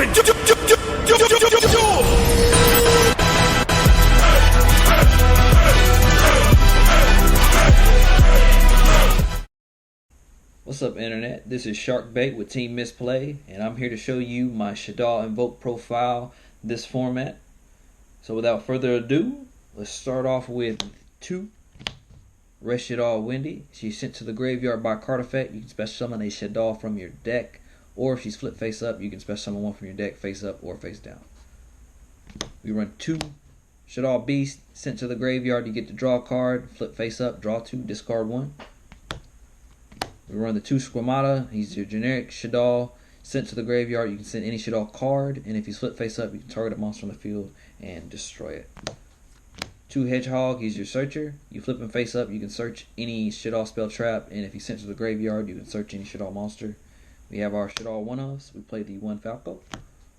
What's up, internet? This is Sharkbait with Team Misplay, and I'm here to show you my Shaddoll Invoke profile, this format. So without further ado, let's start off with 2 Rest Shaddoll Wendy. She's sent to the graveyard by card effect. You can special summon a Shaddoll from your deck, or if she's flipped face up, you can special summon one from your deck face up or face down. We run 2 Shaddoll Beast sent to the graveyard. You get to draw a card, flip face up, draw 2, discard 1. We run the 2 Squamata. He's your generic Shaddoll sent to the graveyard. You can send any Shaddoll card, and if he's flipped face up, you can target a monster on the field and destroy it. 2 Hedgehog. He's your searcher. You flip him face up, you can search any Shaddoll spell trap, and if he's sent to the graveyard, you can search any Shaddoll monster. We have our Shaddoll one-offs. We play the 1 Falco,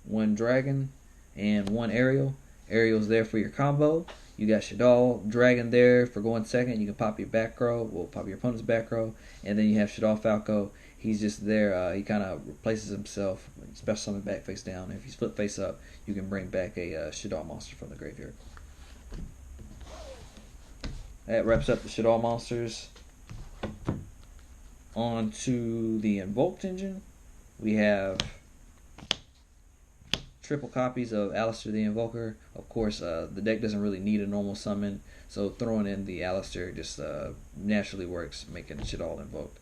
1 Dragon, and 1 Ariel. Ariel's there for your combo. You got Shaddoll Dragon there for going second. You can pop your back row, well, pop your opponent's back row, and then you have Shaddoll Falco. He's just there. He kind of replaces himself, special summon back face down. If he's flip face up, you can bring back a Shaddoll monster from the graveyard. That wraps up the Shaddoll monsters. On to the Invoked engine. We have triple copies of Alistair the Invoker. Of course, the deck doesn't really need a normal summon, so throwing in the Alistair just naturally works, making Shaddoll invoked.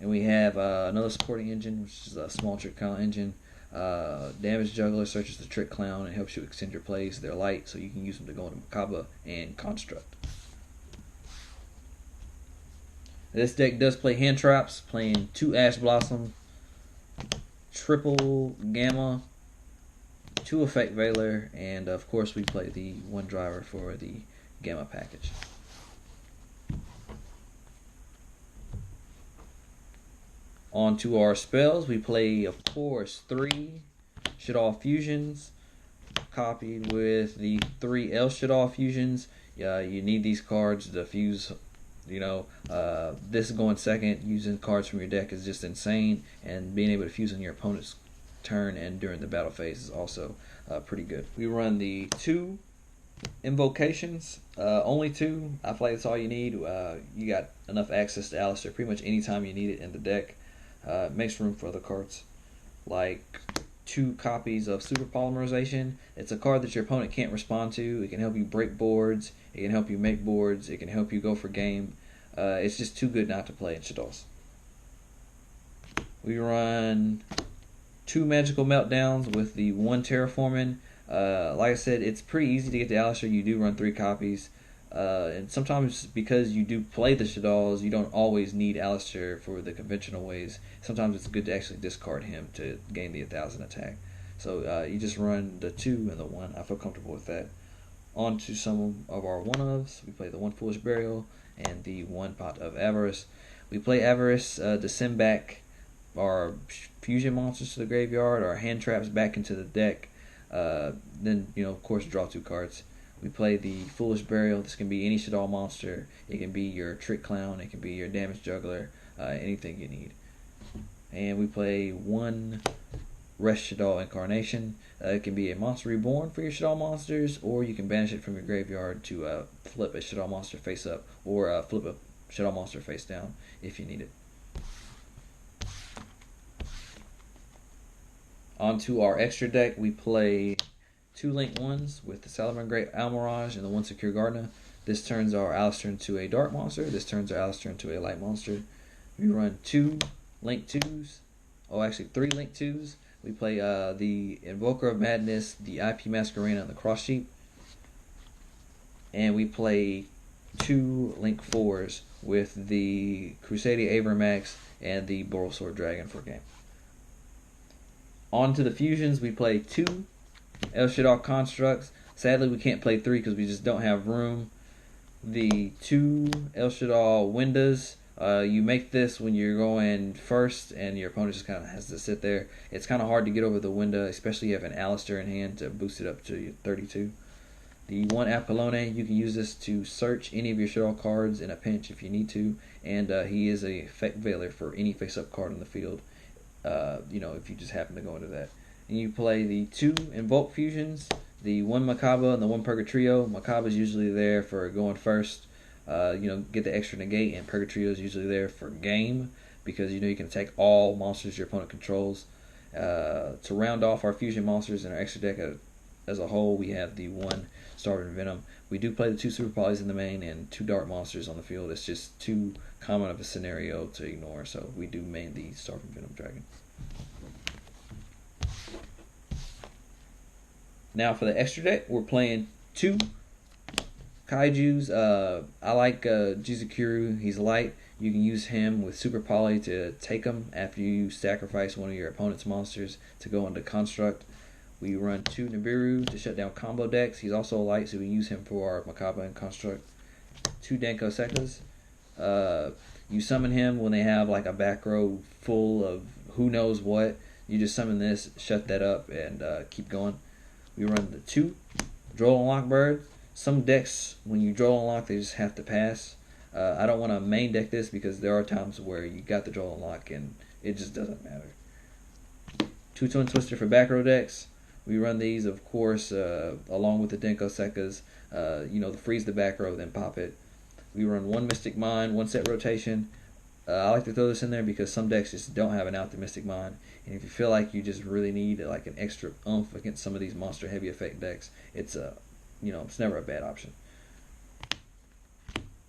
And we have another supporting engine, which is a small trick clown engine. Damage Juggler searches the trick clown and helps you extend your plays. They're light, so you can use them to go into Macabre and Construct. This deck does play hand traps, playing 2 Ash Blossom, triple Gamma, 2 Effect Veiler, and of course we play the 1 driver for the Gamma package. On to our spells. We play, of course, 3 Shaddoll Fusions, copied with the 3 El Shaddoll Fusions. You need these cards to fuse. This going second, using cards from your deck is just insane, and being able to fuse on your opponent's turn and during the battle phase is also pretty good. We run the 2 Invocations, only 2. I feel like that's all you need. You got enough access to Alistair pretty much anytime you need it in the deck. Makes room for other cards, like 2 copies of Super Polymerization. It's a card that your opponent can't respond to. It can help you break boards, it can help you make boards, it can help you go for game. It's just too good not to play in Shaddolls. We run 2 Magical Meltdowns with the 1 Terraforming. Like I said, it's pretty easy to get the Alistair. You do run 3 copies. And sometimes because you do play the Shaddolls, you don't always need Alistair for the conventional ways. Sometimes it's good to actually discard him to gain the 1000 attack. So you just run the 2 and the 1. I feel comfortable with that. On to some of our one-ofs. We play the 1 Foolish Burial and the 1 Pot of Avarice. We play Avarice to send back our fusion monsters to the graveyard, our hand traps back into the deck. Then, of course, draw 2 cards. We play the Foolish Burial. This can be any Shaddoll monster. It can be your Trick Clown. It can be your Damage Juggler. Anything you need. And we play 1 Rest Shaddoll Incarnation. It can be a monster reborn for your Shaddoll monsters, or you can banish it from your graveyard to flip a Shaddoll monster face up, or flip a Shaddoll monster face down if you need it. On to our extra deck. We play 2 Link 1s with the Salamangreat Great Almirage and the 1 Secure Gardener. This turns our Alistair into a dark monster. This turns our Alistair into a light monster. We run 2 Link 2s. Oh, actually 3 Link 2s. We play the Invoker of Madness, the IP Masquerena, and the Cross Sheep. And we play 2 Link 4s with the Crusadia Avermax and the Borrelsword Dragon for game. On to the fusions. We play 2 El Shaddoll Constructs. Sadly, we can't play 3 because we just don't have room. The 2 El Shaddoll Windows. You make this when you're going first and your opponent just kind of has to sit there. It's kind of hard to get over the window, especially if you have an Alistair in hand to boost it up to 32. The one Apollone, you can use this to search any of your Shaddoll cards in a pinch if you need to, and he is a effect veiler for any face-up card on the field. If you just happen to go into that. And you play the two Invoke fusions, the one Makaba and the one Purgatrio. Makaba is usually there for going first, get the extra negate, and Purgatrio is usually there for game because you can attack all monsters your opponent controls. To round off our fusion monsters in our extra deck as a whole, we have the one Starving Venom. We do play the two Super Polys in the main and two Dark monsters on the field. It's just too common of a scenario to ignore, so we do main the Starving Venom Dragon. Now for the extra deck, we're playing two Kaijus. I like Jizukuru. He's light. You can use him with Super Poly to take him after you sacrifice one of your opponent's monsters to go into Construct. We run two Nibiru to shut down combo decks. He's also light, so we use him for our Makaba and Construct. Two Denko Sekas. You summon him when they have like a back row full of who knows what. You just summon this, shut that up, and keep going. We run the two Droll and Lockbird. Some decks, when you Droll and Lock, they just have to pass. I don't want to main deck this because there are times where you got the Droll and Lock and it just doesn't matter. Two Twin Twister for back row decks. We run these, of course, along with the Denko Sekas. To freeze the back row, then pop it. We run one Mystic Mind, one set rotation. I like to throw this in there because some decks just don't have an out the Mystic Mind. And if you feel like you just really need like an extra oomph against some of these monster heavy effect decks, it's never a bad option.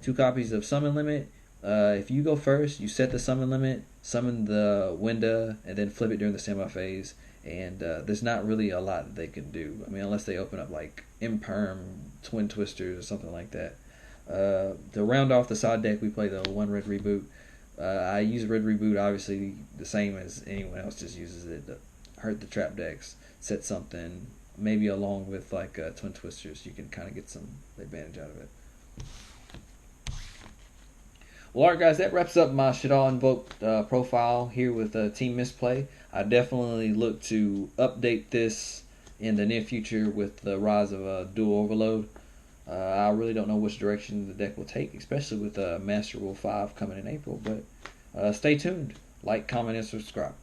Two copies of Summon Limit. If you go first, you set the summon limit, summon the Winda, and then flip it during the standby phase. And there's not really a lot that they can do. I mean, unless they open up like Imperm, Twin Twisters, or something like that. To round off the side deck, we play the one Red Reboot. I use Red Reboot obviously the same as anyone else just uses it to hurt the trap decks, set something, maybe along with like Twin Twisters, you can kind of get some advantage out of it. Well, alright guys, that wraps up my Shaddoll Invoked profile here with Team Misplay. I definitely look to update this in the near future with the rise of Dual Overload. I really don't know which direction the deck will take, especially with Master Rule 5 coming in April, but stay tuned. Like, comment, and subscribe.